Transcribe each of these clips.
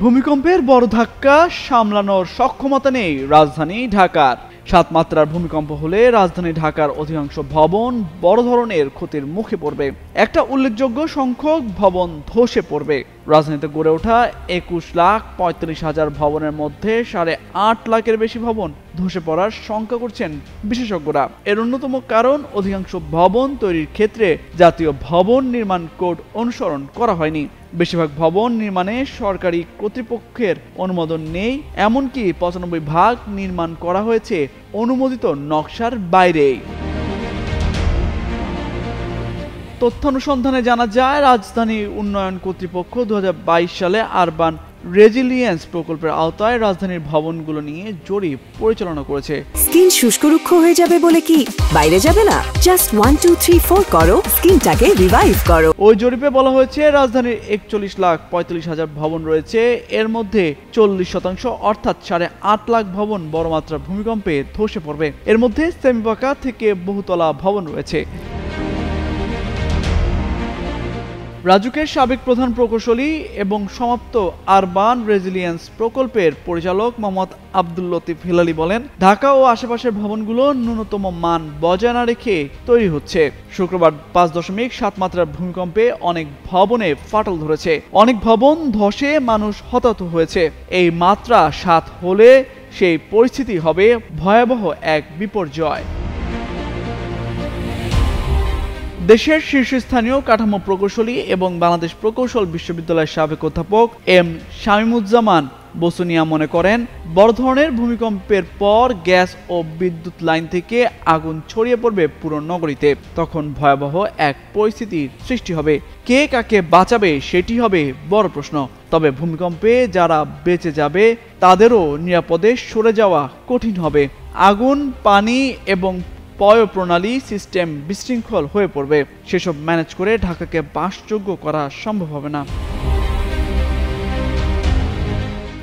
ভূমিকম্পের বড় ধাক্কা সামলানোর সক্ষমতা নেই রাজধানী ঢাকার। ৭ মাত্রার ভূমিকম্প হলে রাজধানী ঢাকার অধিকাংশ ভবন বড় ধরনের ক্ষতির মুখে পড়বে। একটা উল্লেখযোগ্য সংখ্যক ভবন ধসে পড়বে। রাজধানীতে গড়ে ওঠা ২১,৩৫,০০০ ভবনের মধ্যে ৮.৫ লাখের বেশি ভবন ধসে পড়ার শঙ্কা করছেন বিশেষজ্ঞরা। এর অন্যতম কারণ অধিকাংশ ভবন তৈরির ক্ষেত্রে জাতীয় ভবন নির্মাণ কোড অনুসরণ করা হয়নি। বেশিরভাগ ভবন নির্মাণে সরকারি কর্তৃপক্ষের অনুমোদন নেই, এমনকি ৯৫% নির্মাণ করা হয়েছে অনুমোদিত নকশার বাইরেই। তথ্যানুসন্ধানে জানা যায়, রাজধানী উন্নয়ন কর্তৃপক্ষ ২০২২ সালে আরবান রেজিলিয়েন্স প্রকল্পের আওতায় রাজধানীর ভবনগুলো নিয়ে জরিপ পরিচালনা করেছে। স্কিন শুষ্ক রুক্ষ হয়ে যাবে বলে কি বাইরে যাবে না? জাস্ট 1 2 3 4 করো, স্কিনটাকে রিভাইভ করো। ওই জরিপে বলা হয়েছে রাজধানীর ৪১,৪৫,০০০ ভবন রয়েছে, এর মধ্যে ৪০% অর্থাৎ ৮.৫ লাখ ভবন বড় মাত্রার ভূমিকম্পে ধসে পড়বে। এর মধ্যে সেমিপাকা থেকে বহুতলা ভবন রয়েছে। রাজুকের সাবেক প্রধান প্রকৌশলী এবং সমাপ্ত আরবান রেজিলিয়েন্স প্রকল্পের পরিচালক মোহাম্মদ আব্দুল লতিফ হিলালি বলেন, ঢাকা ও আশেপাশের ভবনগুলো ন্যূনতম মান বজায় না রেখে তৈরি হচ্ছে। শুক্রবার ৫.৭ মাত্রার ভূমিকম্পে অনেক ভবনে ফাটল ধরেছে, অনেক ভবন ধসে মানুষ হতাহত হয়েছে। এই মাত্রা ৭ হলে সেই পরিস্থিতি হবে ভয়াবহ এক বিপর্যয়। দেশের শীর্ষস্থানীয় কাঠামো প্রকৌশলী এবং বাংলাদেশ প্রকৌশল বিশ্ববিদ্যালয়ের সাবেক অধ্যাপক এম শামীমুজ্জামান বসুনিয়া মনে করেন, বড় ধরনের ভূমিকম্পের পর গ্যাস ও বিদ্যুৎ লাইন থেকে আগুন ছড়িয়ে পড়বে পুরো নগরীতে। তখন ভয়াবহ এক পরিস্থিতির সৃষ্টি হবে। কে কাকে বাঁচাবে সেটি হবে বড় প্রশ্ন। তবে ভূমিকম্পে যারা বেঁচে যাবে তাদেরও নিরাপদে সরে যাওয়া কঠিন হবে। আগুন, পানি এবং পয় প্রণালী সিস্টেম বিশৃঙ্খল হয়ে পড়বে। সেসব ম্যানেজ করে ঢাকাকে বাসযোগ্য করা সম্ভব হবে না।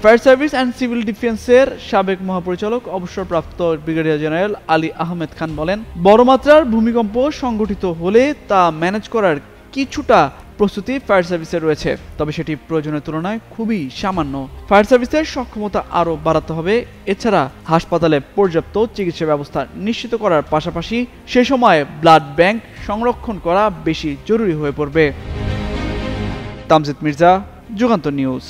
ফায়ার সার্ভিস অ্যান্ড সিভিল ডিফেন্সের সাবেক মহাপরিচালক অবসরপ্রাপ্ত ব্রিগেডিয়ার জেনারেল আলী আহমেদ খান বলেন, বড় মাত্রার ভূমিকম্প সংঘটিত হলে তা ম্যানেজ করার কিছুটা প্রস্তুতি ফায়ার সার্ভিসের রয়েছে, তবে সেটি প্রয়োজনের তুলনায় খুবই সামান্য। ফায়ার সার্ভিসের সক্ষমতা আরও বাড়াতে হবে। এছাড়া হাসপাতালে পর্যাপ্ত চিকিৎসা ব্যবস্থা নিশ্চিত করার পাশাপাশি সে সময় ব্লাড ব্যাংক সংরক্ষণ করা বেশি জরুরি হয়ে পড়বে। তামজিদ মির্জা, যুগান্তর নিউজ।